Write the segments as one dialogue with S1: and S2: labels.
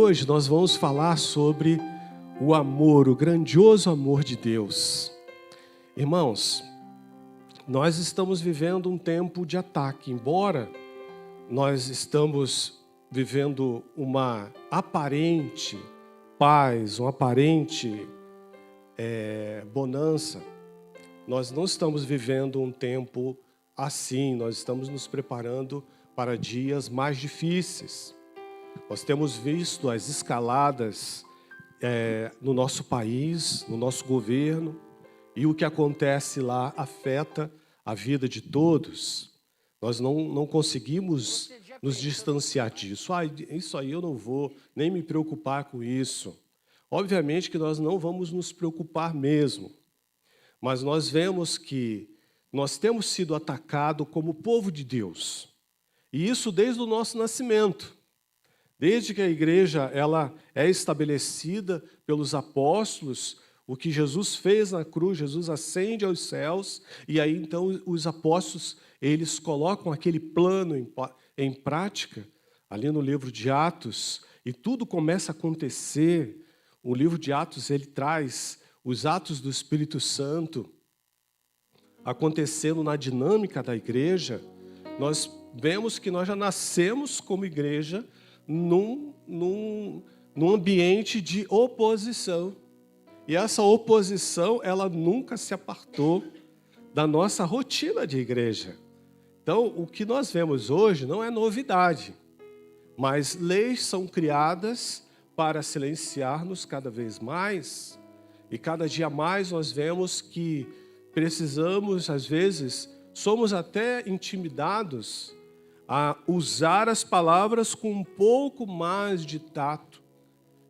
S1: Hoje nós vamos falar sobre o amor, o grandioso amor de Deus. Irmãos, nós estamos vivendo um tempo de ataque, embora nós estamos vivendo uma aparente paz, uma aparente bonança, nós não estamos vivendo um tempo assim, nós estamos nos preparando para dias mais difíceis. Nós temos visto as escaladas no nosso país, no nosso governo, e o que acontece lá afeta a vida de todos. Nós não conseguimos nos distanciar disso. Isso aí eu não vou nem me preocupar com isso. Obviamente que nós não vamos nos preocupar mesmo, mas nós vemos que nós temos sido atacados como povo de Deus, e isso desde o nosso nascimento. Desde que a igreja ela é estabelecida pelos apóstolos, o que Jesus fez na cruz, Jesus ascende aos céus, e aí então os apóstolos eles colocam aquele plano em prática, ali no livro de Atos, e tudo começa a acontecer. O livro de Atos ele traz os atos do Espírito Santo acontecendo na dinâmica da igreja. Nós vemos que nós já nascemos como igreja num ambiente de oposição. E essa oposição, ela nunca se apartou da nossa rotina de igreja. Então, o que nós vemos hoje não é novidade, mas leis são criadas para silenciar-nos cada vez mais, e cada dia mais nós vemos que precisamos, às vezes, somos até intimidados a usar as palavras com um pouco mais de tato.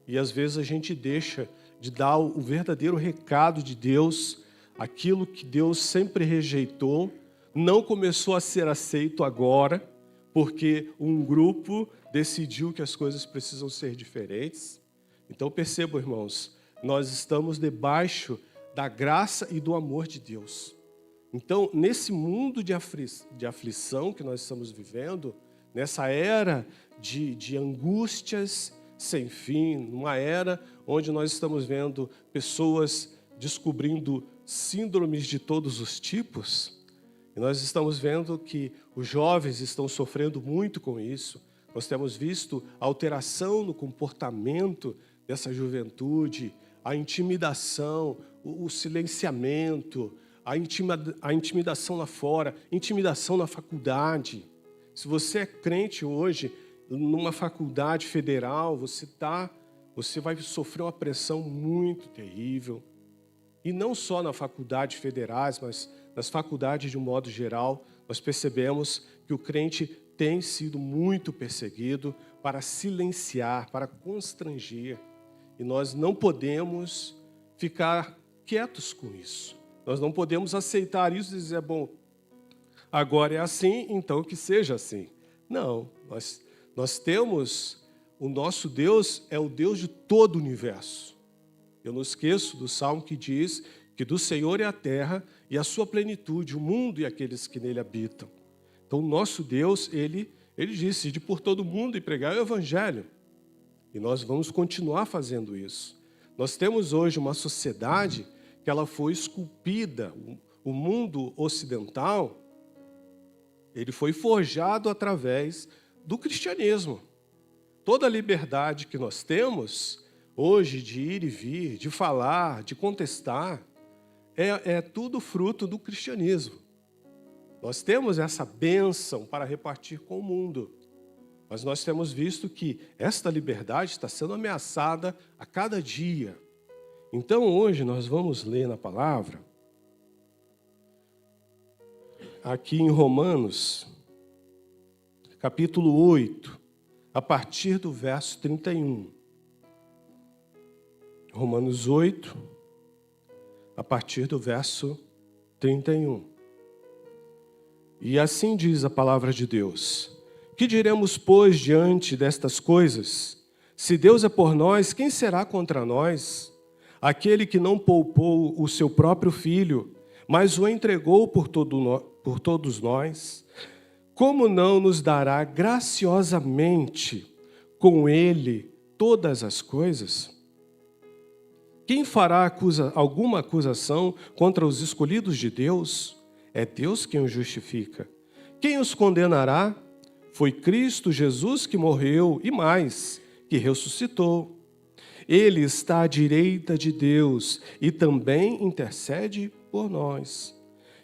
S1: E às vezes a gente deixa de dar o verdadeiro recado de Deus, aquilo que Deus sempre rejeitou, não começou a ser aceito agora, porque um grupo decidiu que as coisas precisam ser diferentes. Então percebam, irmãos, nós estamos debaixo da graça e do amor de Deus. Então, nesse mundo de aflição que nós estamos vivendo, nessa era de angústias sem fim, numa era onde nós estamos vendo pessoas descobrindo síndromes de todos os tipos, e nós estamos vendo que os jovens estão sofrendo muito com isso. Nós temos visto a alteração no comportamento dessa juventude, a intimidação, o silenciamento, a intimidação lá fora, intimidação na faculdade. Se você é crente hoje, numa faculdade federal, você vai sofrer uma pressão muito terrível. E não só na faculdade federais, mas nas faculdades de um modo geral, nós percebemos que o crente tem sido muito perseguido para silenciar, para constranger. E nós não podemos ficar quietos com isso. Nós não podemos aceitar isso e dizer, bom, agora é assim, então que seja assim. Não, nós temos, o nosso Deus é o Deus de todo o universo. Eu não esqueço do Salmo que diz que do Senhor é a terra e a sua plenitude, o mundo e aqueles que nele habitam. Então o nosso Deus, ele disse, ide por todo mundo e pregar o Evangelho. E nós vamos continuar fazendo isso. Nós temos hoje uma sociedade que ela foi esculpida, o mundo ocidental, ele foi forjado através do cristianismo. Toda a liberdade que nós temos hoje de ir e vir, de falar, de contestar, é tudo fruto do cristianismo. Nós temos essa bênção para repartir com o mundo, mas nós temos visto que esta liberdade está sendo ameaçada a cada dia. Então, hoje, nós vamos ler na palavra, aqui em Romanos, capítulo 8, a partir do verso 31. Romanos 8, a partir do verso 31. E assim diz a palavra de Deus. Que diremos, pois, diante destas coisas? Se Deus é por nós, quem será contra nós? Aquele que não poupou o seu próprio filho, mas o entregou por todos nós, como não nos dará graciosamente com ele todas as coisas? Quem fará alguma acusação contra os escolhidos de Deus? É Deus quem os justifica. Quem os condenará? Foi Cristo Jesus que morreu e mais, que ressuscitou. Ele está à direita de Deus e também intercede por nós.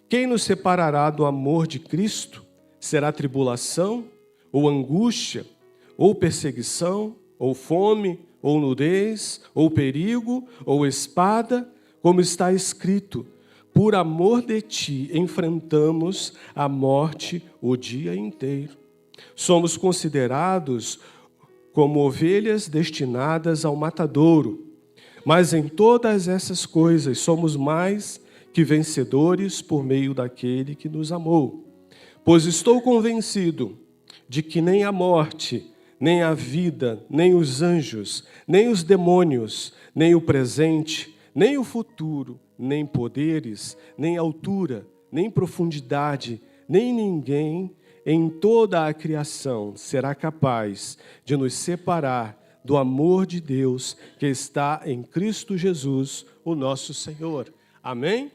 S1: Quem nos separará do amor de Cristo? Será tribulação, ou angústia, ou perseguição, ou fome, ou nudez, ou perigo, ou espada, como está escrito: por amor de ti enfrentamos a morte o dia inteiro. Somos considerados como ovelhas destinadas ao matadouro, mas em todas essas coisas somos mais que vencedores por meio daquele que nos amou. Pois estou convencido de que nem a morte, nem a vida, nem os anjos, nem os demônios, nem o presente, nem o futuro, nem poderes, nem altura, nem profundidade, nem ninguém em toda a criação será capaz de nos separar do amor de Deus que está em Cristo Jesus, o nosso Senhor. Amém?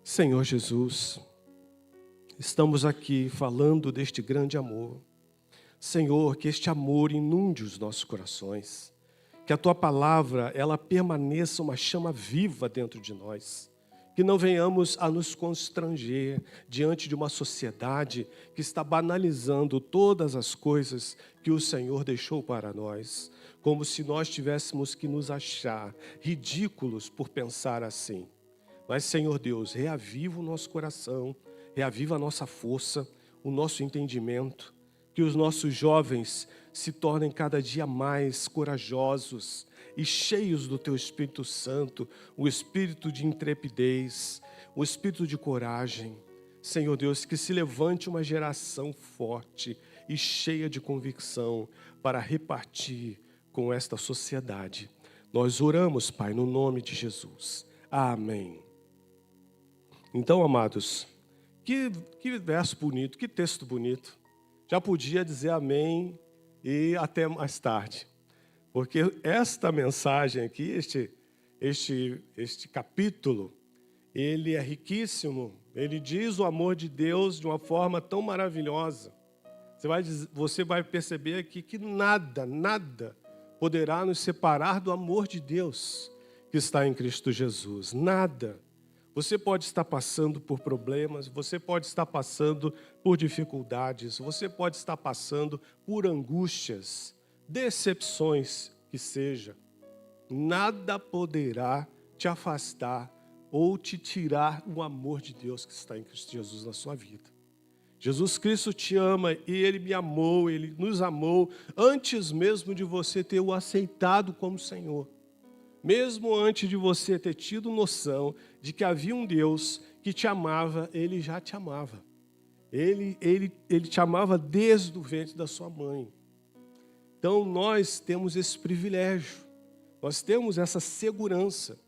S1: Senhor Jesus, estamos aqui falando deste grande amor. Senhor, que este amor inunde os nossos corações. Que a Tua palavra, ela permaneça uma chama viva dentro de nós. Que não venhamos a nos constranger diante de uma sociedade que está banalizando todas as coisas que o Senhor deixou para nós. Como se nós tivéssemos que nos achar ridículos por pensar assim. Mas, Senhor Deus, reaviva o nosso coração, reaviva a nossa força, o nosso entendimento. Que os nossos jovens se tornem cada dia mais corajosos e cheios do Teu Espírito Santo, o espírito de intrepidez, o espírito de coragem. Senhor Deus, que se levante uma geração forte e cheia de convicção para repartir com esta sociedade. Nós oramos, Pai, no nome de Jesus. Amém. Então, amados, que verso bonito, que texto bonito. Já podia dizer amém e até mais tarde. Porque esta mensagem aqui, este capítulo, ele é riquíssimo. Ele diz o amor de Deus de uma forma tão maravilhosa. Você vai perceber aqui que nada poderá nos separar do amor de Deus que está em Cristo Jesus. Nada. Você pode estar passando por problemas, você pode estar passando por dificuldades, você pode estar passando por angústias, decepções que seja. Nada poderá te afastar ou te tirar o amor de Deus que está em Cristo Jesus na sua vida. Jesus Cristo te ama e Ele me amou, Ele nos amou antes mesmo de você ter o aceitado como Senhor. Mesmo antes de você ter tido noção de que havia um Deus que te amava, Ele já te amava. Ele te amava desde o ventre da sua mãe. Então nós temos esse privilégio, nós temos essa segurança.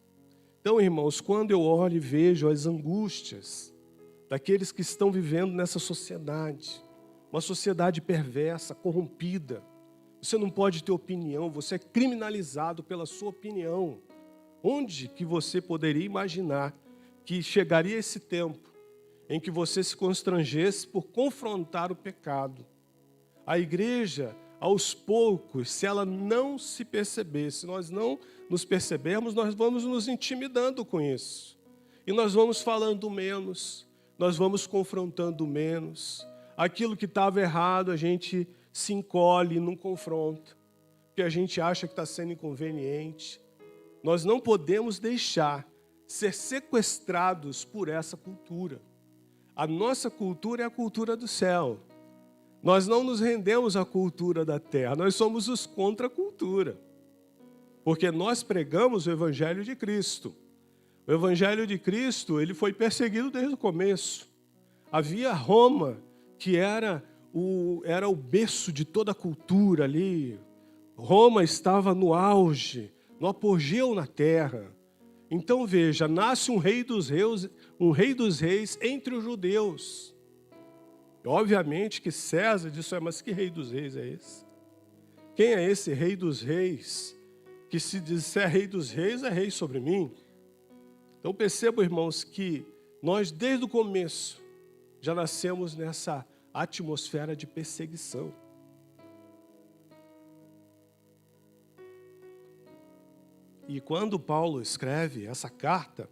S1: Então, irmãos, quando eu olho e vejo as angústias daqueles que estão vivendo nessa sociedade, uma sociedade perversa, corrompida, você não pode ter opinião, você é criminalizado pela sua opinião. Onde que você poderia imaginar que chegaria esse tempo em que você se constrangesse por confrontar o pecado? A igreja, aos poucos, se ela não se perceber, se nós não nos percebermos, nós vamos nos intimidando com isso. E nós vamos falando menos, nós vamos confrontando menos. Aquilo que estava errado, a gente se encolhe e não confronta, porque a gente acha que está sendo inconveniente. Nós não podemos deixar ser sequestrados por essa cultura. A nossa cultura é a cultura do céu. Nós não nos rendemos à cultura da terra, nós somos os contra a cultura. Porque nós pregamos o Evangelho de Cristo. O Evangelho de Cristo, ele foi perseguido desde o começo. Havia Roma, que era o berço de toda a cultura ali. Roma estava no auge, no apogeu na terra. Então veja, nasce um rei dos reis entre os judeus. Obviamente que César disse, mas que rei dos reis é esse? Quem é esse Rei dos Reis? Que se disser Rei dos Reis, é rei sobre mim. Então percebam, irmãos, que nós desde o começo já nascemos nessa atmosfera de perseguição. E quando Paulo escreve essa carta,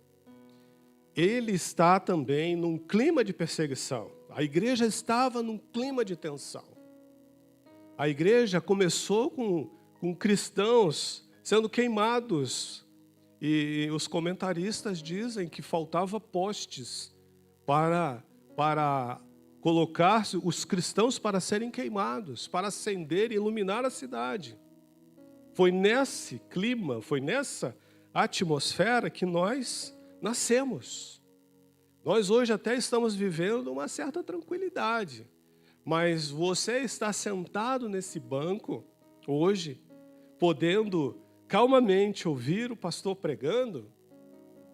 S1: ele está também num clima de perseguição. A igreja estava num clima de tensão. A igreja começou com cristãos sendo queimados. E os comentaristas dizem que faltava postes para colocar os cristãos para serem queimados, para acender e iluminar a cidade. Foi nesse clima, foi nessa atmosfera que nós nascemos. Nós hoje até estamos vivendo uma certa tranquilidade, mas você está sentado nesse banco hoje, podendo calmamente ouvir o pastor pregando,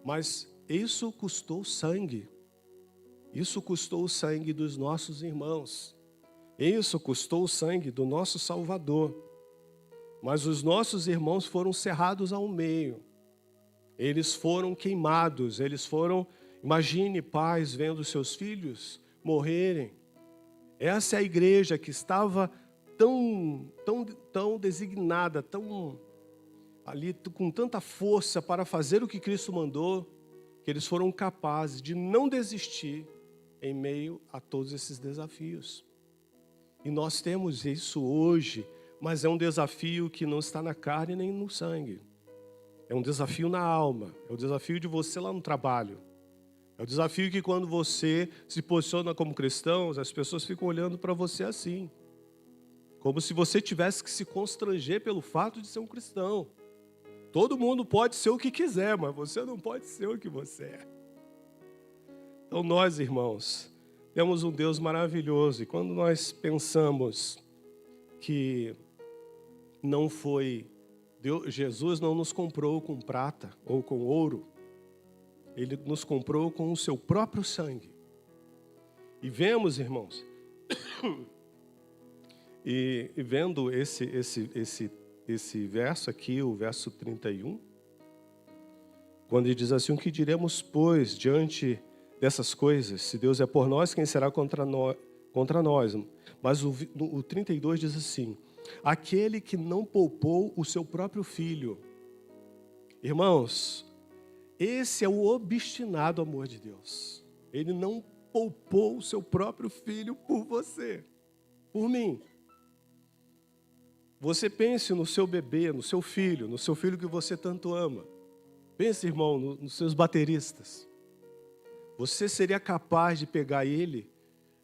S1: mas isso custou sangue. Isso custou o sangue dos nossos irmãos. Isso custou o sangue do nosso Salvador. Mas os nossos irmãos foram cerrados ao meio. Eles foram queimados, eles foram... Imagine pais vendo seus filhos morrerem. Essa é a igreja que estava tão designada, ali com tanta força para fazer o que Cristo mandou, que eles foram capazes de não desistir em meio a todos esses desafios. E nós temos isso hoje, mas é um desafio que não está na carne nem no sangue. É um desafio na alma, é o desafio de você lá no trabalho. É o desafio que quando você se posiciona como cristão, as pessoas ficam olhando para você assim. Como se você tivesse que se constranger pelo fato de ser um cristão. Todo mundo pode ser o que quiser, mas você não pode ser o que você é. Então nós, irmãos, temos um Deus maravilhoso. E quando nós pensamos que não foi... Jesus não nos comprou com prata ou com ouro. Ele nos comprou com o seu próprio sangue. E vemos, irmãos, e vendo esse verso aqui, o verso 31, quando ele diz assim: o que diremos, pois, diante dessas coisas? Se Deus é por nós, quem será contra nós? Mas o 32 diz assim: aquele que não poupou o seu próprio filho. Irmãos, esse é o obstinado amor de Deus. Ele não poupou o seu próprio filho por você, por mim. Você pense no seu bebê, no seu filho que você tanto ama. Pense, irmão, nos seus bateristas. Você seria capaz de pegar ele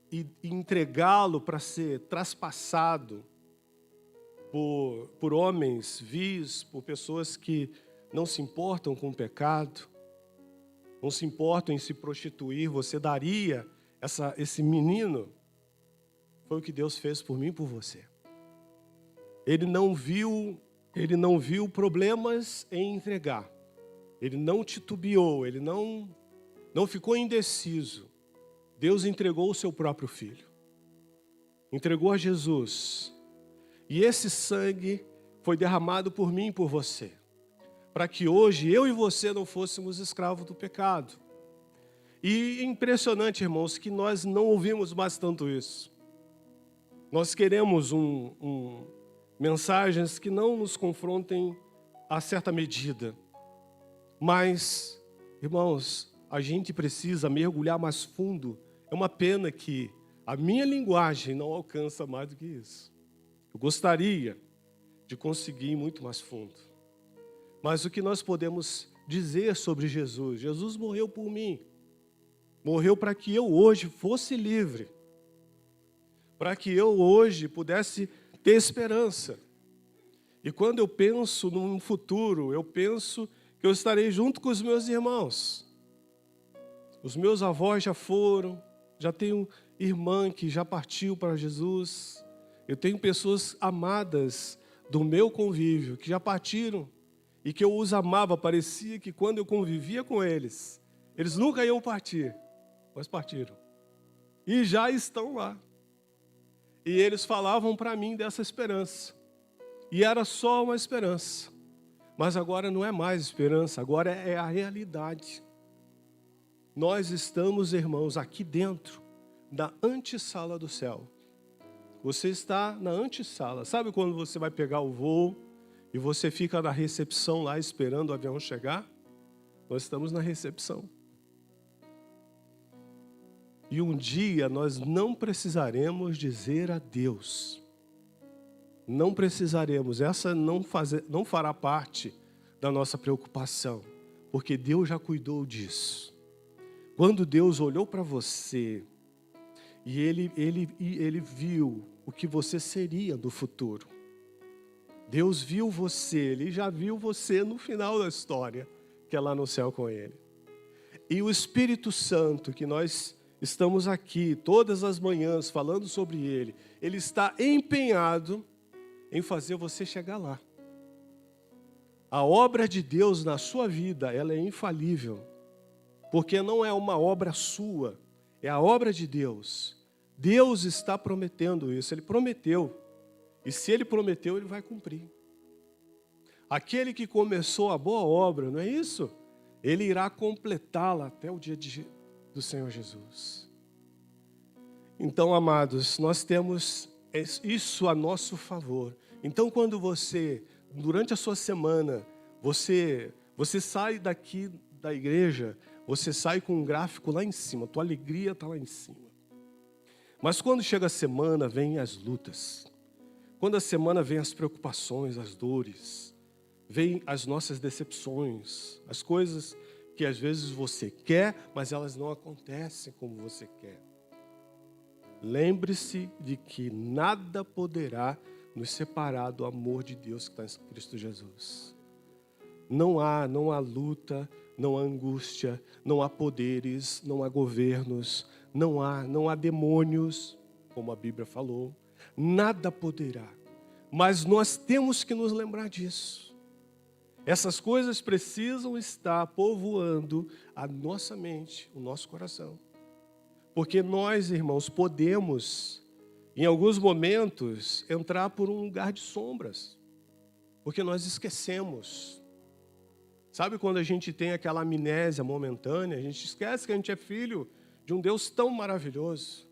S1: e entregá-lo para ser traspassado por homens vis, por pessoas que não se importam com o pecado, não se importam em se prostituir? Você daria esse menino? Foi o que Deus fez por mim e por você. Ele não viu problemas em entregar. Ele não titubeou, ele não ficou indeciso. Deus entregou o seu próprio filho. Entregou a Jesus. E esse sangue foi derramado por mim e por você, para que hoje eu e você não fôssemos escravos do pecado. E é impressionante, irmãos, que nós não ouvimos mais tanto isso. Nós queremos mensagens que não nos confrontem a certa medida. Mas, irmãos, a gente precisa mergulhar mais fundo. É uma pena que a minha linguagem não alcança mais do que isso. Eu gostaria de conseguir ir muito mais fundo. Mas o que nós podemos dizer sobre Jesus? Jesus morreu por mim. Morreu para que eu hoje fosse livre. Para que eu hoje pudesse ter esperança. E quando eu penso num futuro, eu penso que eu estarei junto com os meus irmãos. Os meus avós já foram, já tenho irmã que já partiu para Jesus. Eu tenho pessoas amadas do meu convívio que já partiram e que eu os amava. Parecia que quando eu convivia com eles, eles nunca iam partir, mas partiram. E já estão lá. E eles falavam para mim dessa esperança. E era só uma esperança. Mas agora não é mais esperança, agora é a realidade. Nós estamos, irmãos, aqui dentro da antessala do céu. Você está na antessala. Sabe quando você vai pegar o voo e você fica na recepção lá esperando o avião chegar? Nós estamos na recepção. E um dia nós não precisaremos dizer adeus. Não precisaremos. Essa não fará parte da nossa preocupação, porque Deus já cuidou disso. Quando Deus olhou para você e ele viu o que você seria no futuro. Deus viu você, Ele já viu você no final da história, que é lá no céu com Ele. E o Espírito Santo, que nós estamos aqui todas as manhãs falando sobre Ele, Ele está empenhado em fazer você chegar lá. A obra de Deus na sua vida, ela é infalível, porque não é uma obra sua, é a obra de Deus. Deus está prometendo isso, Ele prometeu. E se Ele prometeu, Ele vai cumprir. Aquele que começou a boa obra, não é isso? Ele irá completá-la até o dia do Senhor Jesus. Então, amados, nós temos isso a nosso favor. Então, quando você, durante a sua semana, você sai daqui da igreja, você sai com um gráfico lá em cima, tua alegria está lá em cima. Mas quando chega a semana, vêm as lutas. Quando a semana vem as preocupações, as dores, vêm as nossas decepções, as coisas que às vezes você quer, mas elas não acontecem como você quer. Lembre-se de que nada poderá nos separar do amor de Deus que está em Cristo Jesus. Não há luta, não há angústia, não há poderes, não há governos, não há demônios, como a Bíblia falou. Nada poderá. Mas nós temos que nos lembrar disso. Essas coisas precisam estar povoando a nossa mente, o nosso coração. Porque nós, irmãos, podemos, em alguns momentos, entrar por um lugar de sombras. Porque nós esquecemos. Sabe quando a gente tem aquela amnésia momentânea, a gente esquece que a gente é filho de um Deus tão maravilhoso.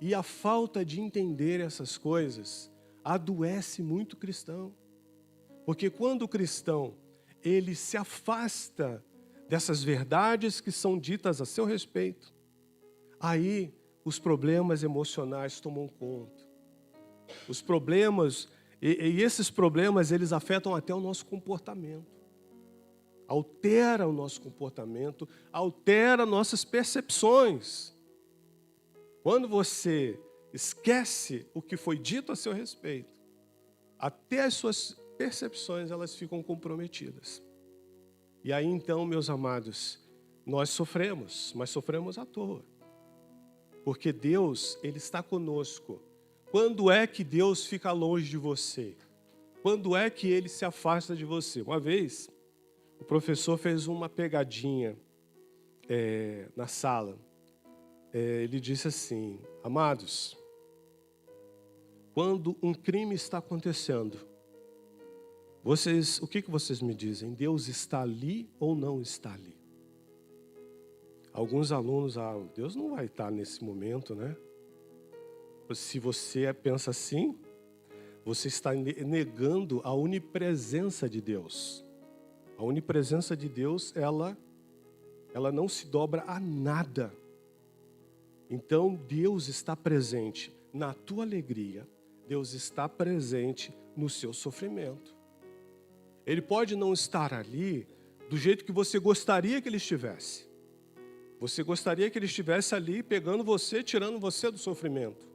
S1: E a falta de entender essas coisas adoece muito o cristão. Porque quando o cristão, ele se afasta dessas verdades que são ditas a seu respeito, aí os problemas emocionais tomam conta. Os problemas, e esses problemas, eles afetam até o nosso comportamento. Altera o nosso comportamento, altera nossas percepções. Quando você esquece o que foi dito a seu respeito, até as suas percepções elas ficam comprometidas. E aí então, meus amados, nós sofremos, mas sofremos à toa. Porque Deus, Ele está conosco. Quando é que Deus fica longe de você? Quando é que Ele se afasta de você? Uma vez, o professor fez uma pegadinha na sala. Ele disse assim: amados, quando um crime está acontecendo, o que vocês me dizem? Deus está ali ou não está ali? Alguns alunos, Deus não vai estar nesse momento, né? Se você pensa assim, você está negando a onipresença de Deus. A onipresença de Deus, ela não se dobra a nada. Então, Deus está presente na tua alegria. Deus está presente no seu sofrimento. Ele pode não estar ali do jeito que você gostaria que Ele estivesse. Você gostaria que Ele estivesse ali pegando você, tirando você do sofrimento.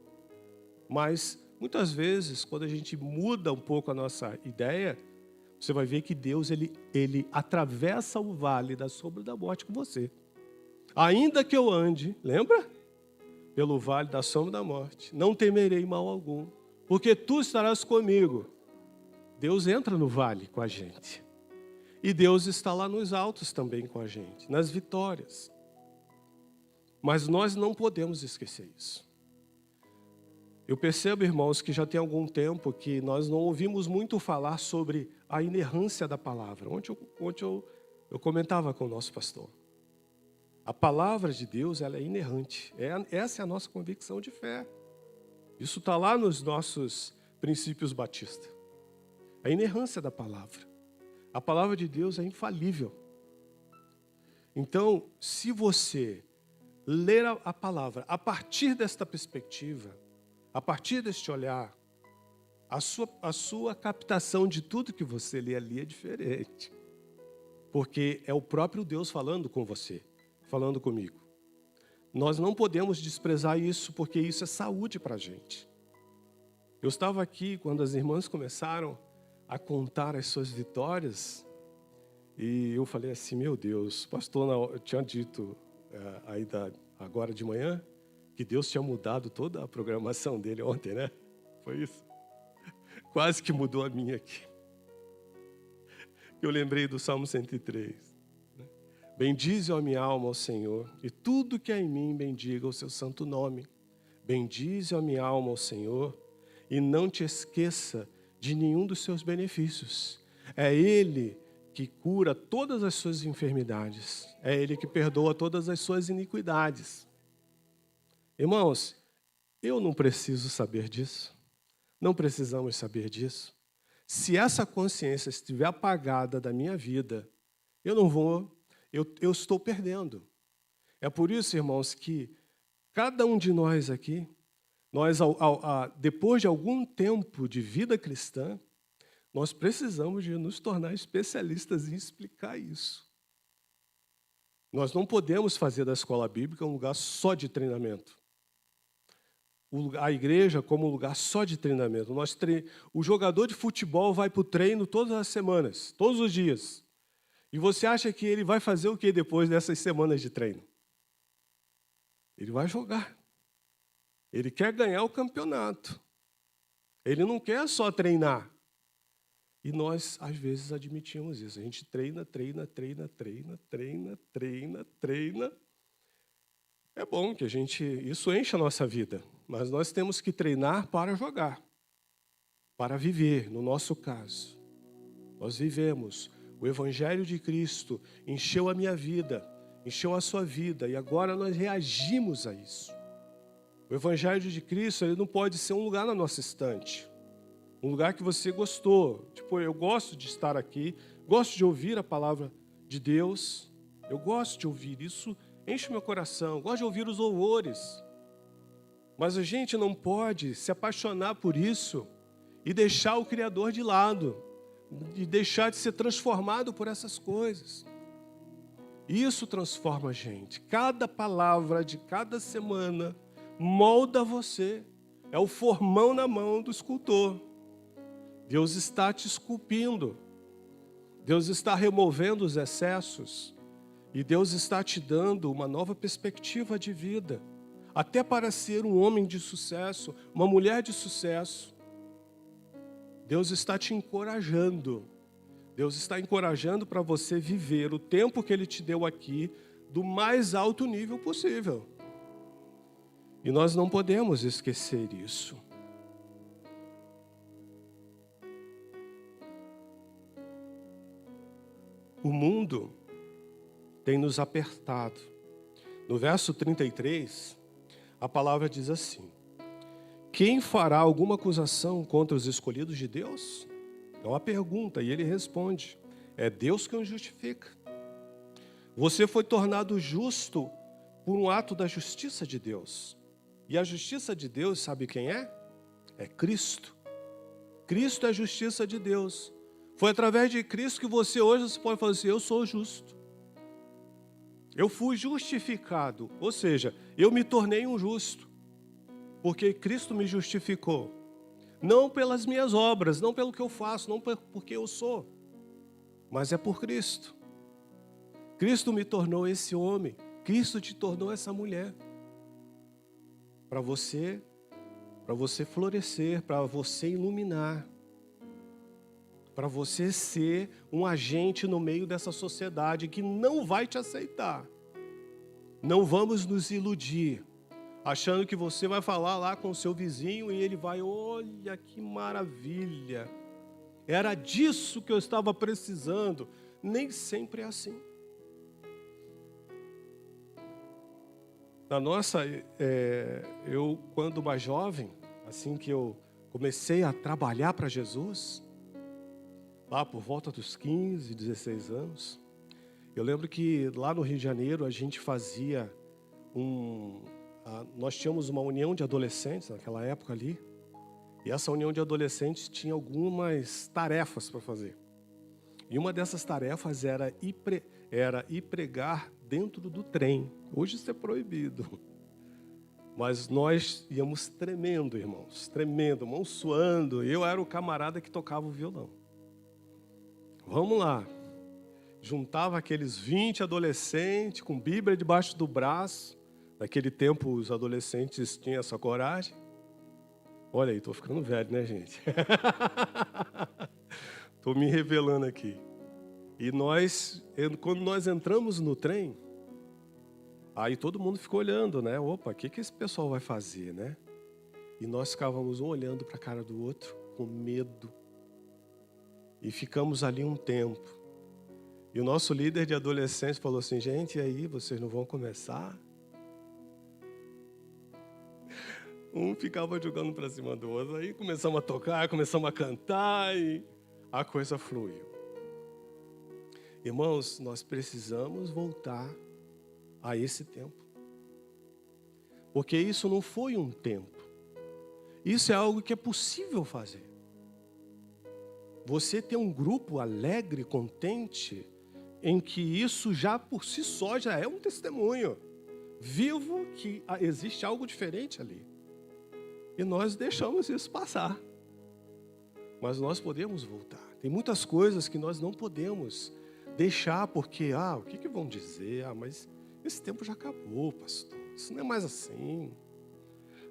S1: Mas, muitas vezes, quando a gente muda um pouco a nossa ideia, você vai ver que Deus, ele atravessa o vale da sombra da morte com você. Ainda que eu ande, lembra? Pelo vale da sombra da morte, não temerei mal algum, porque tu estarás comigo. Deus entra no vale com a gente. E Deus está lá nos altos também com a gente, nas vitórias. Mas nós não podemos esquecer isso. Eu percebo, irmãos, que já tem algum tempo que nós não ouvimos muito falar sobre a inerrância da palavra. Ontem eu comentava com o nosso pastor. A palavra de Deus, ela é inerrante. Essa é a nossa convicção de fé. Isso está lá nos nossos princípios batistas. A inerrância da palavra. A palavra de Deus é infalível. Então, se você ler a palavra a partir desta perspectiva, a partir deste olhar, a sua captação de tudo que você lê ali é diferente. Porque é o próprio Deus falando com você, falando comigo. Nós não podemos desprezar isso, porque isso é saúde para a gente. Eu estava aqui quando as irmãs começaram a contar as suas vitórias, e eu falei assim, meu Deus, o pastor tinha dito agora de manhã, que Deus tinha mudado toda a programação dele ontem, né? Foi isso. Quase que mudou a minha aqui. Eu lembrei do Salmo 103. Bendize a minha alma ao Senhor, e tudo que há em mim bendiga o seu santo nome. Bendize a minha alma ao Senhor, e não te esqueça de nenhum dos seus benefícios. É Ele que cura todas as suas enfermidades. É Ele que perdoa todas as suas iniquidades. Irmãos, eu não preciso saber disso. Não precisamos saber disso. Se essa consciência estiver apagada da minha vida, eu estou perdendo. É por isso, irmãos, que cada um de nós aqui, depois de algum tempo de vida cristã, nós precisamos de nos tornar especialistas em explicar isso. Nós não podemos fazer da escola bíblica um lugar só de treinamento. A igreja como um lugar só de treinamento. O jogador de futebol vai para o treino todas as semanas, todos os dias. E você acha que ele vai fazer o que depois dessas semanas de treino? Ele vai jogar. Ele quer ganhar o campeonato. Ele não quer só treinar. E nós, às vezes, admitimos isso. A gente treina. É bom que isso enche a nossa vida. Mas nós temos que treinar para jogar. Para viver, no nosso caso. Nós vivemos. O Evangelho de Cristo encheu a minha vida, encheu a sua vida, e agora nós reagimos a isso. O Evangelho de Cristo, ele não pode ser um lugar na nossa estante. Um lugar que você gostou. Tipo, eu gosto de estar aqui, gosto de ouvir a palavra de Deus. Eu gosto de ouvir isso, enche meu coração. Gosto de ouvir os louvores. Mas a gente não pode se apaixonar por isso e deixar o Criador de lado. E deixar de ser transformado por essas coisas. Isso transforma a gente. Cada palavra de cada semana molda você. É o formão na mão do escultor. Deus está te esculpindo. Deus está removendo os excessos. E Deus está te dando uma nova perspectiva de vida. Até para ser um homem de sucesso, uma mulher de sucesso. Deus está te encorajando. Deus está encorajando para você viver o tempo que Ele te deu aqui do mais alto nível possível. E nós não podemos esquecer isso. O mundo tem nos apertado. No verso 33, a palavra diz assim: quem fará alguma acusação contra os escolhidos de Deus? É uma pergunta, e ele responde: é Deus que os justifica. Você foi tornado justo por um ato da justiça de Deus. E a justiça de Deus, sabe quem é? É Cristo. Cristo é a justiça de Deus. Foi através de Cristo que você hoje pode falar assim: eu sou justo. Eu fui justificado, ou seja, eu me tornei um justo. Porque Cristo me justificou. Não pelas minhas obras, não pelo que eu faço, não porque eu sou. Mas é por Cristo. Cristo me tornou esse homem. Cristo te tornou essa mulher. Para você florescer, para você iluminar. Para você ser um agente no meio dessa sociedade que não vai te aceitar. Não vamos nos iludir. achando que você vai falar lá com o seu vizinho e ele vai, olha que maravilha. Era disso que eu estava precisando. Nem sempre é assim. Na nossa, eu quando mais jovem, assim que eu comecei a trabalhar para Jesus, lá por volta dos 15, 16 anos, eu lembro que lá no Rio de Janeiro a gente fazia nós tínhamos uma união de adolescentes naquela época ali, e essa união de adolescentes tinha algumas tarefas para fazer. E uma dessas tarefas era ir pregar dentro do trem. Hoje isso é proibido. Mas nós íamos tremendo, irmãos, tremendo, mão suando. Eu era o camarada que tocava o violão. Vamos lá. Juntava aqueles 20 adolescentes com Bíblia debaixo do braço. Naquele tempo os adolescentes tinham essa coragem. Olha aí, estou ficando velho, né, gente? Estou me revelando aqui. E quando nós entramos no trem, aí todo mundo ficou olhando, né? Opa, o que esse pessoal vai fazer, né? E nós ficávamos um olhando para a cara do outro, com medo. E ficamos ali um tempo. E o nosso líder de adolescentes falou assim, gente, e aí, vocês não vão começar? Um ficava jogando para cima do outro. Aí começamos a tocar, começamos a cantar e a coisa fluiu. Irmãos, nós precisamos voltar a esse tempo. Porque isso não foi um tempo. Isso é algo que é possível fazer. Você ter um grupo alegre, contente, em que isso já por si só já é um testemunho vivo que existe algo diferente ali. E nós deixamos isso passar. Mas nós podemos voltar. Tem muitas coisas que nós não podemos deixar porque, o que vão dizer? Mas esse tempo já acabou, pastor. Isso não é mais assim.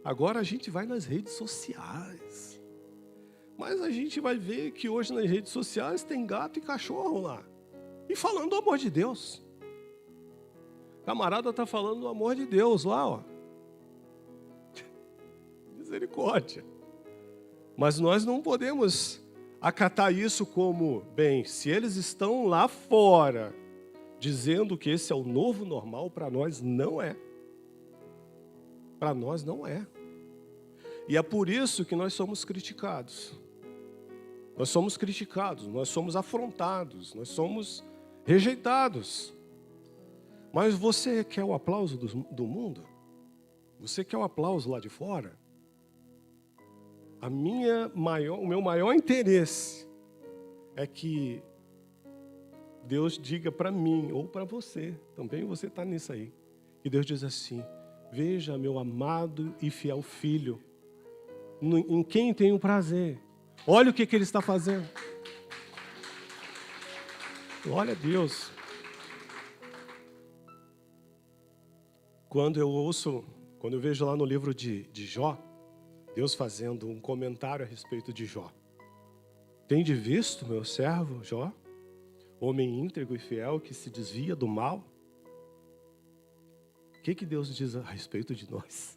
S1: Agora a gente vai nas redes sociais. Mas a gente vai ver que hoje nas redes sociais tem gato e cachorro lá. E falando do amor de Deus. O camarada está falando do amor de Deus lá, ó. Misericórdia. Mas nós não podemos acatar isso como, bem, se eles estão lá fora dizendo que esse é o novo normal, para nós não é. Para nós não é. E é por isso que nós somos criticados. Nós somos criticados, nós somos afrontados, nós somos rejeitados. Mas você quer o aplauso do mundo? Você quer o aplauso lá de fora? O meu maior interesse é que Deus diga para mim, ou para você, também você está nisso aí. E Deus diz assim, veja meu amado e fiel filho, em quem tenho prazer. Olha o que ele está fazendo. Glória a Deus. Quando eu vejo lá no livro de Jó, Deus fazendo um comentário a respeito de Jó. Tende visto, meu servo Jó, homem íntegro e fiel que se desvia do mal? O que Deus diz a respeito de nós?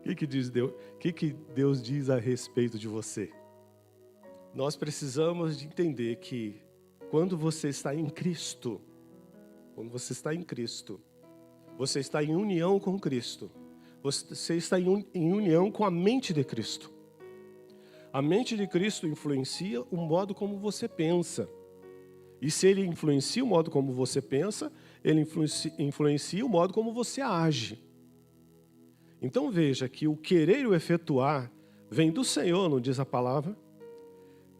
S1: O que Deus diz a respeito de você? Nós precisamos de entender que quando você está em Cristo, você está em união com Cristo. Você está em união com a mente de Cristo. A mente de Cristo influencia o modo como você pensa. E se ele influencia o modo como você pensa, ele influencia o modo como você age. Então veja que o querer e o efetuar vem do Senhor, não diz a palavra?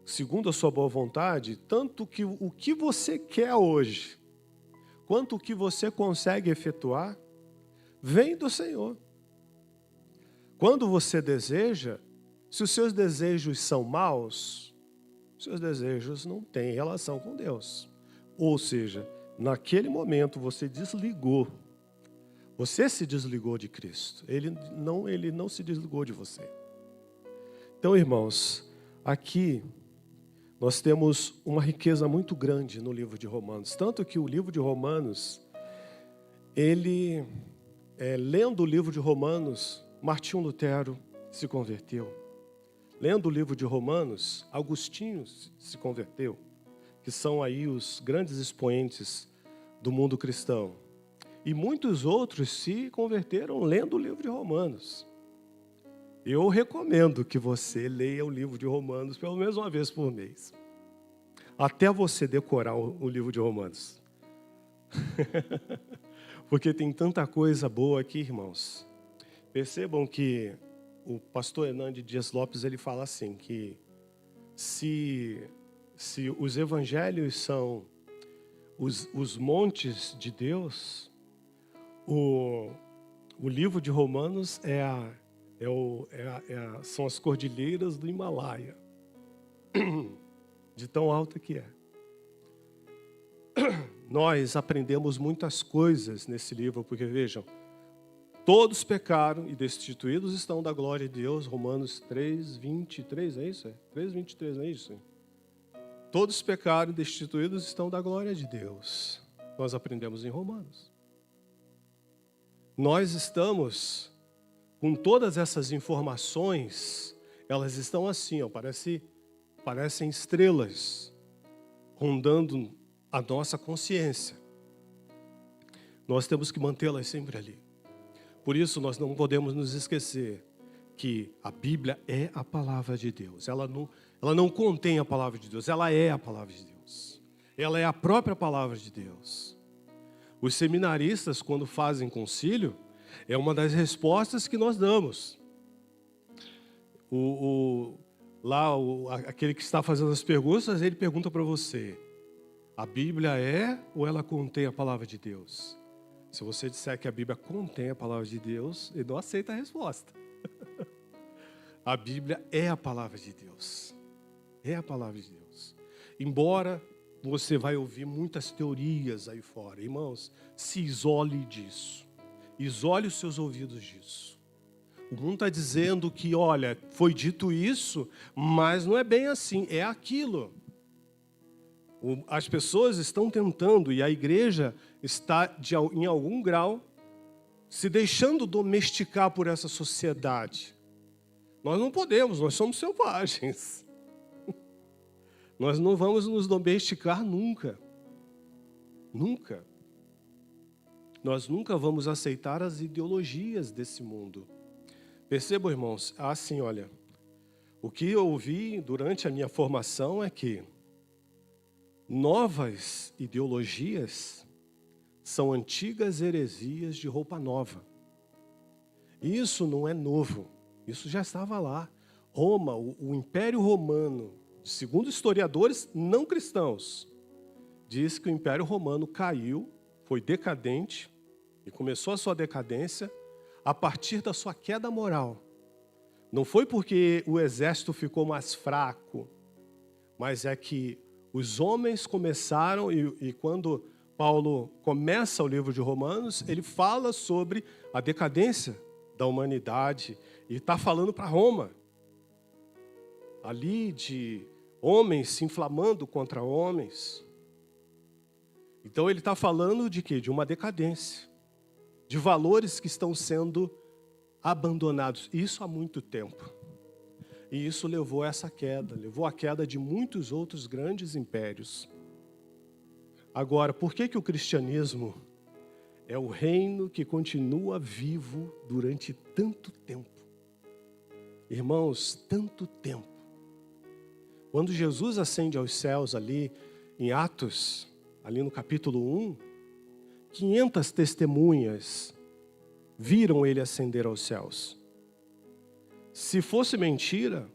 S1: Segundo a sua boa vontade, tanto que o que você quer hoje, quanto o que você consegue efetuar, vem do Senhor. Quando você deseja, se os seus desejos são maus, seus desejos não têm relação com Deus. Ou seja, naquele momento você desligou. Você se desligou de Cristo. Ele não se desligou de você. Então, irmãos, aqui nós temos uma riqueza muito grande no livro de Romanos. Tanto que o livro de Romanos, ele lendo o livro de Romanos, Martinho Lutero se converteu. Lendo o livro de Romanos, Agostinho se converteu, que são aí os grandes expoentes do mundo cristão. E muitos outros se converteram lendo o livro de Romanos. Eu recomendo que você leia o livro de Romanos pelo menos uma vez por mês. Até você decorar o livro de Romanos. Porque tem tanta coisa boa aqui, irmãos. Percebam que o pastor Hernandes Dias Lopes ele fala assim, que se os evangelhos são os montes de Deus, o livro de Romanos são as cordilheiras do Himalaia, de tão alta que é. Nós aprendemos muitas coisas nesse livro, porque vejam, todos pecaram e destituídos estão da glória de Deus. Romanos 3:23, é isso? 3:23, não é isso? Todos pecaram e destituídos estão da glória de Deus. Nós aprendemos em Romanos. Nós estamos com todas essas informações, elas estão assim, ó, parecem estrelas rondando a nossa consciência. Nós temos que mantê-las sempre ali. Por isso, nós não podemos nos esquecer que a Bíblia é a palavra de Deus. Ela não contém a palavra de Deus, ela é a palavra de Deus. Ela é a própria palavra de Deus. Os seminaristas, quando fazem concílio, é uma das respostas que nós damos. Aquele que está fazendo as perguntas, ele pergunta para você: a Bíblia é ou ela contém a palavra de Deus? Se você disser que a Bíblia contém a palavra de Deus, ele não aceita a resposta. A Bíblia é a palavra de Deus. É a palavra de Deus. Embora você vai ouvir muitas teorias aí fora, irmãos, se isole disso. Isole os seus ouvidos disso. O mundo está dizendo que, olha, foi dito isso, mas não é bem assim, é aquilo. As pessoas estão tentando, e a igreja está, em algum grau, se deixando domesticar por essa sociedade. Nós não podemos, nós somos selvagens. Nós não vamos nos domesticar nunca. Nunca. Nós nunca vamos aceitar as ideologias desse mundo. Percebam, irmãos, assim, olha, o que eu ouvi durante a minha formação é que novas ideologias são antigas heresias de roupa nova. Isso não é novo, isso já estava lá. Roma, o Império Romano, segundo historiadores não cristãos, diz que o Império Romano caiu, foi decadente e começou a sua decadência a partir da sua queda moral. Não foi porque o exército ficou mais fraco, mas é que os homens começaram, e quando Paulo começa o livro de Romanos, ele fala sobre a decadência da humanidade e está falando para Roma. Ali de homens se inflamando contra homens. Então ele está falando de quê? De uma decadência. De valores que estão sendo abandonados. Isso há muito tempo. E isso levou a essa queda, levou à queda de muitos outros grandes impérios. Agora, por que o cristianismo é o reino que continua vivo durante tanto tempo? Irmãos, tanto tempo. Quando Jesus ascende aos céus ali em Atos, ali no capítulo 1, 500 testemunhas viram ele ascender aos céus. Se fosse mentira,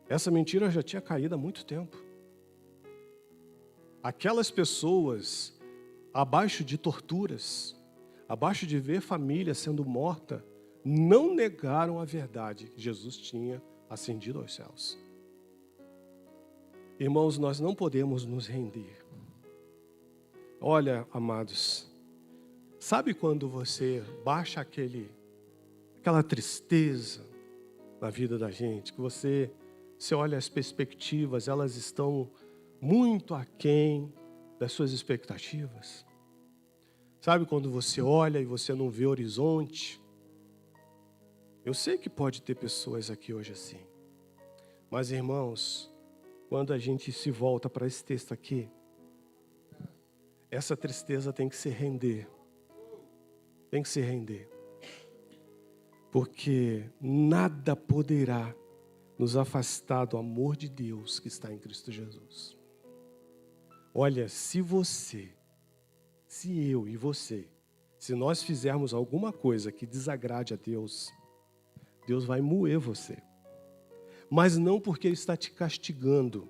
S1: essa mentira já tinha caído há muito tempo. Aquelas pessoas, abaixo de torturas, abaixo de ver família sendo morta, não negaram a verdade que Jesus tinha ascendido aos céus. Irmãos, nós não podemos nos render. Olha, amados, sabe quando você baixa aquela tristeza na vida da gente, que você olha as perspectivas, elas estão muito aquém das suas expectativas? Sabe quando você olha e você não vê horizonte? Eu sei que pode ter pessoas aqui hoje assim. Mas, irmãos, quando a gente se volta para esse texto aqui, essa tristeza tem que se render. Tem que se render. Porque nada poderá nos afastar do amor de Deus que está em Cristo Jesus. Olha, se eu e você, se nós fizermos alguma coisa que desagrade a Deus, Deus vai moer você. Mas não porque Ele está te castigando,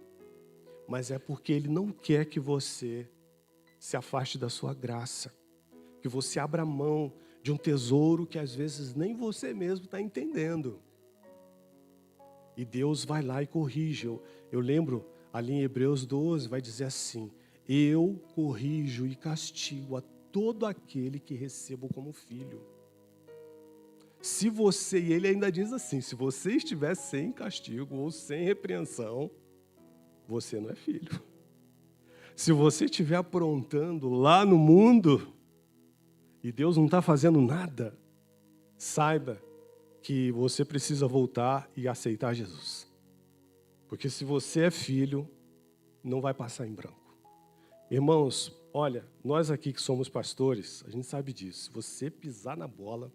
S1: mas é porque Ele não quer que você se afaste da sua graça, que você abra mão de um tesouro que às vezes nem você mesmo está entendendo. E Deus vai lá e corrige. Eu lembro ali em Hebreus 12, vai dizer assim: eu corrijo e castigo a todo aquele que recebo como filho. Se você, e ele ainda diz assim, se você estiver sem castigo ou sem repreensão, você não é filho. Se você estiver aprontando lá no mundo e Deus não está fazendo nada, saiba que você precisa voltar e aceitar Jesus. Porque se você é filho, não vai passar em branco. Irmãos, olha, nós aqui que somos pastores, a gente sabe disso. Se você pisar na bola,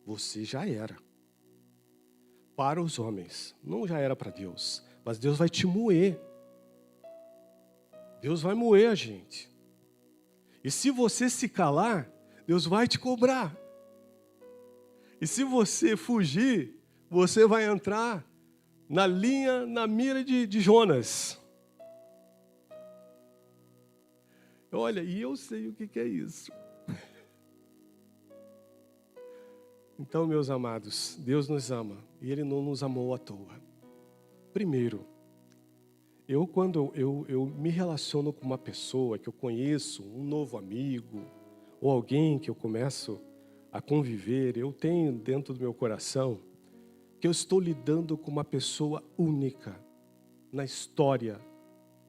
S1: você já era. Para os homens, não já era para Deus, mas Deus vai te moer. Deus vai moer a gente. E se você se calar, Deus vai te cobrar. E se você fugir, você vai entrar na mira de Jonas. Olha, e eu sei o que é isso. Então, meus amados, Deus nos ama e Ele não nos amou à toa. Primeiro, quando eu me relaciono com uma pessoa que eu conheço, um novo amigo, ou alguém que eu começo a conviver, eu tenho dentro do meu coração que eu estou lidando com uma pessoa única na história,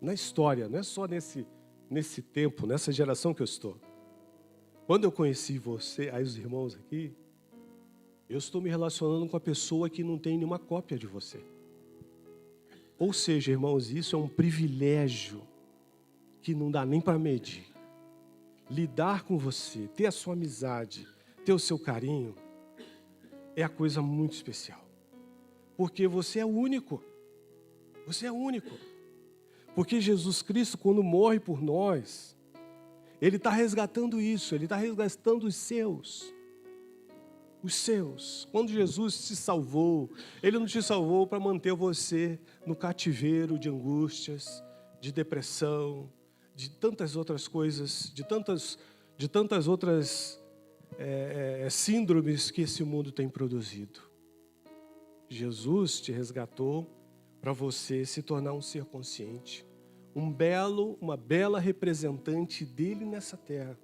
S1: não é só nesse tempo, nessa geração que eu estou. Quando eu conheci você, aí os irmãos aqui, eu estou me relacionando com a pessoa que não tem nenhuma cópia de você. Ou seja, irmãos, isso é um privilégio que não dá nem para medir. Lidar com você, ter a sua amizade, ter o seu carinho, é a coisa muito especial. Porque você é único. Você é único. Porque Jesus Cristo, quando morre por nós, Ele está resgatando isso, Ele está resgatando os seus. Os seus. Quando Jesus te salvou, Ele não te salvou para manter você no cativeiro de angústias, de depressão, de tantas outras coisas, de tantas outras síndromes que esse mundo tem produzido. Jesus te resgatou para você se tornar um ser consciente, uma bela representante dele nessa terra.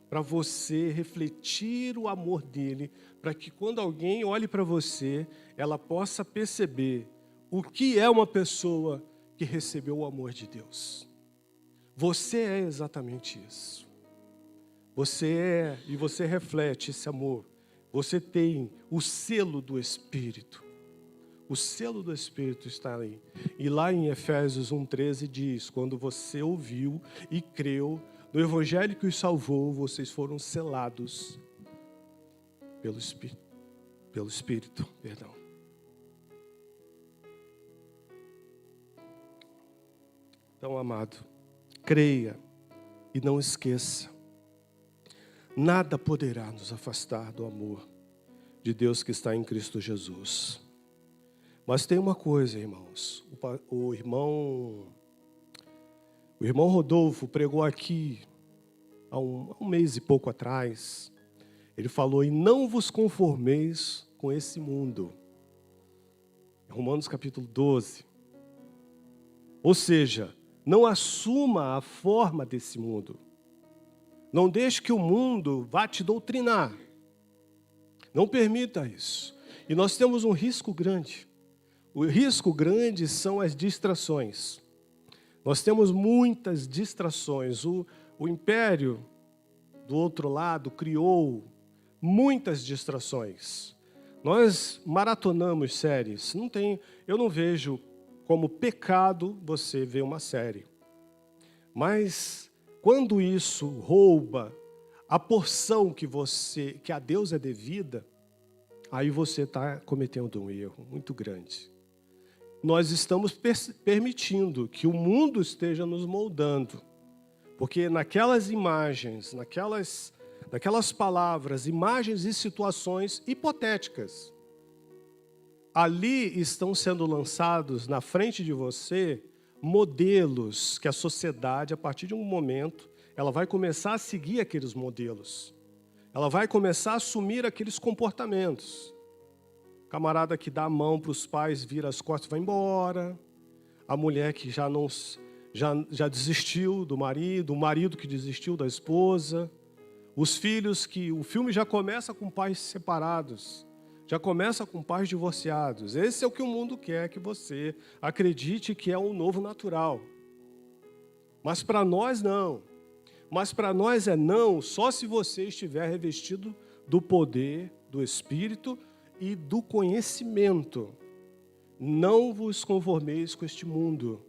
S1: Para você refletir o amor dele, para que quando alguém olhe para você, ela possa perceber o que é uma pessoa que recebeu o amor de Deus. Você é exatamente isso. Você é e você reflete esse amor. Você tem o selo do Espírito. O selo do Espírito está ali. E lá em Efésios 1:13 diz, quando você ouviu e creu no Evangelho que os salvou, vocês foram selados pelo Espírito. Perdão. Então, amado, creia e não esqueça. Nada poderá nos afastar do amor de Deus que está em Cristo Jesus. Mas tem uma coisa, irmãos. O irmão Rodolfo pregou aqui há um mês e pouco atrás. Ele falou, e não vos conformeis com esse mundo. Romanos capítulo 12. Ou seja, não assuma a forma desse mundo. Não deixe que o mundo vá te doutrinar. Não permita isso. E nós temos um risco grande. O risco grande são as distrações. Nós temos muitas distrações. O império do outro lado, criou muitas distrações. Nós maratonamos séries. Eu não vejo como pecado você ver uma série. Mas quando isso rouba a porção que a Deus é devida, aí você está cometendo um erro muito grande. Nós estamos permitindo que o mundo esteja nos moldando. Porque naquelas imagens, naquelas palavras, imagens e situações hipotéticas, ali estão sendo lançados na frente de você modelos que a sociedade, a partir de um momento, ela vai começar a seguir aqueles modelos. Ela vai começar a assumir aqueles comportamentos. Camarada que dá a mão para os pais, vira as costas e vai embora. A mulher que já desistiu do marido, o marido que desistiu da esposa. Os filhos que... O filme já começa com pais separados. Já começa com pais divorciados. Esse é o que o mundo quer que você acredite que é um novo natural. Mas para nós não. Mas para nós é não só se você estiver revestido do poder, do Espírito e do conhecimento. Não vos conformeis com este mundo.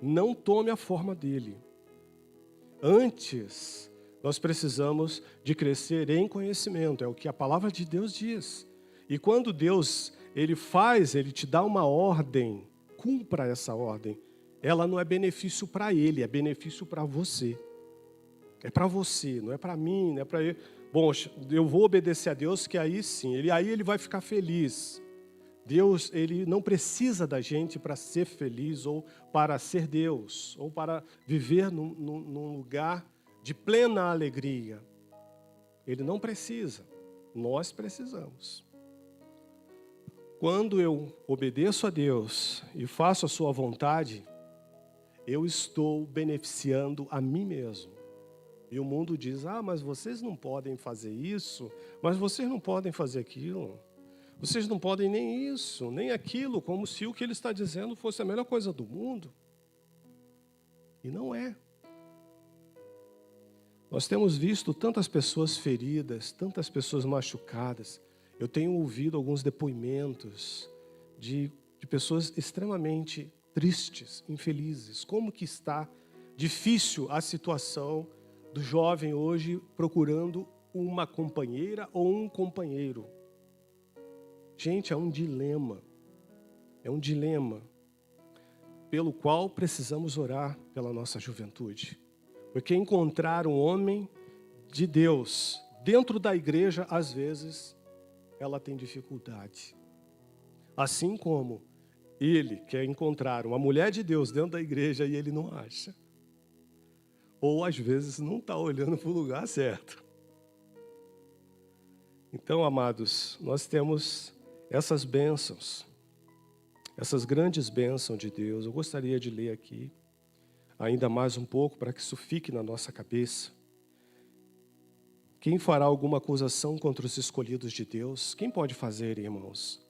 S1: Não tome a forma dele. Antes, nós precisamos de crescer em conhecimento. É o que a palavra de Deus diz. E quando Deus, ele te dá uma ordem, cumpra essa ordem. Ela não é benefício para ele, é benefício para você. É para você, não é para mim, não é para ele. Bom, eu vou obedecer a Deus, que aí sim, aí ele vai ficar feliz. Deus, ele não precisa da gente para ser feliz ou para ser Deus, ou para viver num lugar de plena alegria. Ele não precisa, nós precisamos. Quando eu obedeço a Deus e faço a sua vontade, eu estou beneficiando a mim mesmo. E o mundo diz, mas vocês não podem fazer isso, mas vocês não podem fazer aquilo. Vocês não podem nem isso, nem aquilo, como se o que ele está dizendo fosse a melhor coisa do mundo. E não é. Nós temos visto tantas pessoas feridas, tantas pessoas machucadas. Eu tenho ouvido alguns depoimentos de pessoas extremamente tristes, infelizes. Como que está difícil a situação do jovem hoje procurando uma companheira ou um companheiro. Gente, é um dilema pelo qual precisamos orar pela nossa juventude. Porque encontrar um homem de Deus dentro da igreja, às vezes, ela tem dificuldade. Assim como ele quer encontrar uma mulher de Deus dentro da igreja e ele não acha. Ou, às vezes, não está olhando para o lugar certo. Então, amados, nós temos essas bênçãos, essas grandes bênçãos de Deus. Eu gostaria de ler aqui ainda mais um pouco para que isso fique na nossa cabeça. Quem fará alguma acusação contra os escolhidos de Deus? Quem pode fazer, irmãos?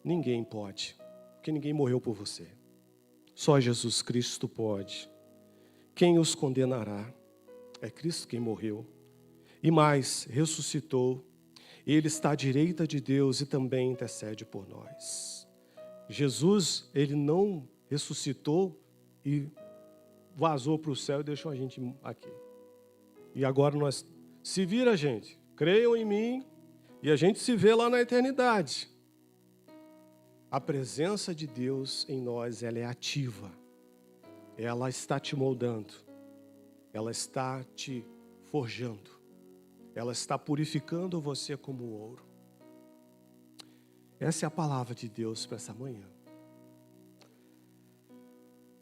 S1: Ninguém pode, porque ninguém morreu por você. Só Jesus Cristo pode. Quem os condenará? É Cristo quem morreu. E mais, ressuscitou. Ele está à direita de Deus e também intercede por nós. Jesus, ele não ressuscitou e vazou para o céu e deixou a gente aqui. E agora nós... Se vira, gente. Creiam em mim e a gente se vê lá na eternidade. A presença de Deus em nós, ela é ativa. Ela está te moldando. Ela está te forjando. Ela está purificando você como ouro. Essa é a palavra de Deus para essa manhã.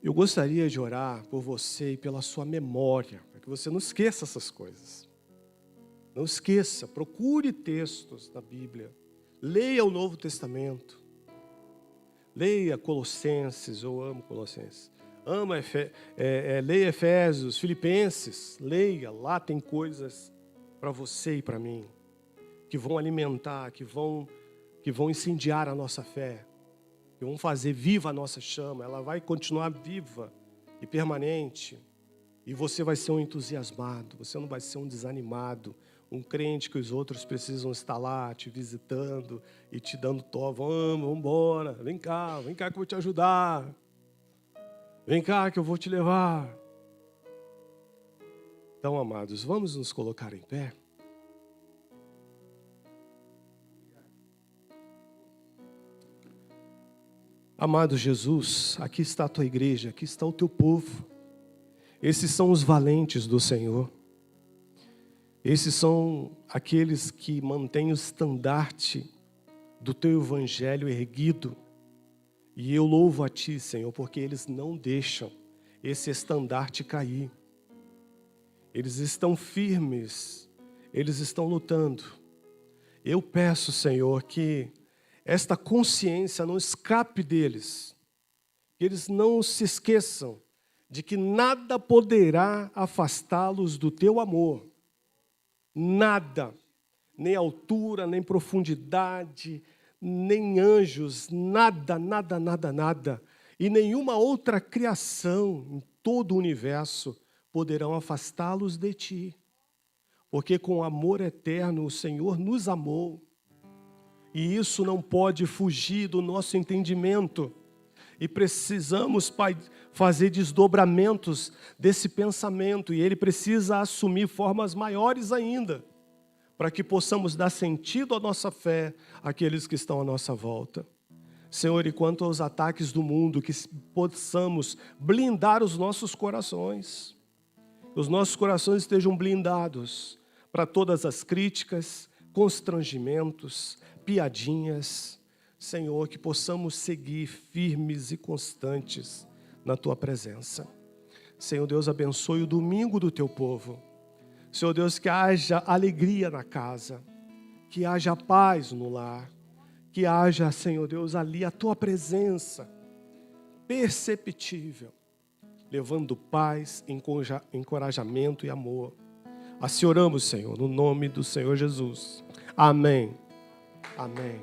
S1: Eu gostaria de orar por você e pela sua memória, para que você não esqueça essas coisas. Não esqueça, procure textos na Bíblia. Leia o Novo Testamento. Leia Colossenses, eu amo Colossenses. Leia Efésios, Filipenses. Leia, lá tem coisas para você e para mim, que vão alimentar, que vão incendiar a nossa fé, que vão fazer viva a nossa chama. Ela vai continuar viva e permanente. E você vai ser um entusiasmado, você não vai ser um desanimado, um crente que os outros precisam estar lá te visitando e te dando vamos embora, vem cá que eu vou te ajudar. Vem cá que eu vou te levar. Então, amados, vamos nos colocar em pé. Amado Jesus, aqui está a tua igreja, aqui está o teu povo. Esses são os valentes do Senhor. Esses são aqueles que mantêm o estandarte do teu evangelho erguido. E eu louvo a ti, Senhor, porque eles não deixam esse estandarte cair. Eles estão firmes, eles estão lutando. Eu peço, Senhor, que esta consciência não escape deles, que eles não se esqueçam de que nada poderá afastá-los do teu amor. Nada, nem altura, nem profundidade, nem anjos, nada, nada, nada, nada. E nenhuma outra criação em todo o universo poderão afastá-los de ti. Porque com amor eterno o Senhor nos amou. E isso não pode fugir do nosso entendimento. E precisamos, Pai, fazer desdobramentos desse pensamento. E ele precisa assumir formas maiores ainda, para que possamos dar sentido à nossa fé àqueles que estão à nossa volta. Senhor, e quanto aos ataques do mundo, que possamos blindar os nossos corações. Que os nossos corações estejam blindados para todas as críticas, constrangimentos, piadinhas. Senhor, que possamos seguir firmes e constantes na Tua presença. Senhor Deus, abençoe o domingo do Teu povo. Senhor Deus, que haja alegria na casa, que haja paz no lar, que haja, Senhor Deus, ali a Tua presença perceptível, levando paz, encorajamento e amor. Assim oramos, Senhor, no nome do Senhor Jesus. Amém. Amém.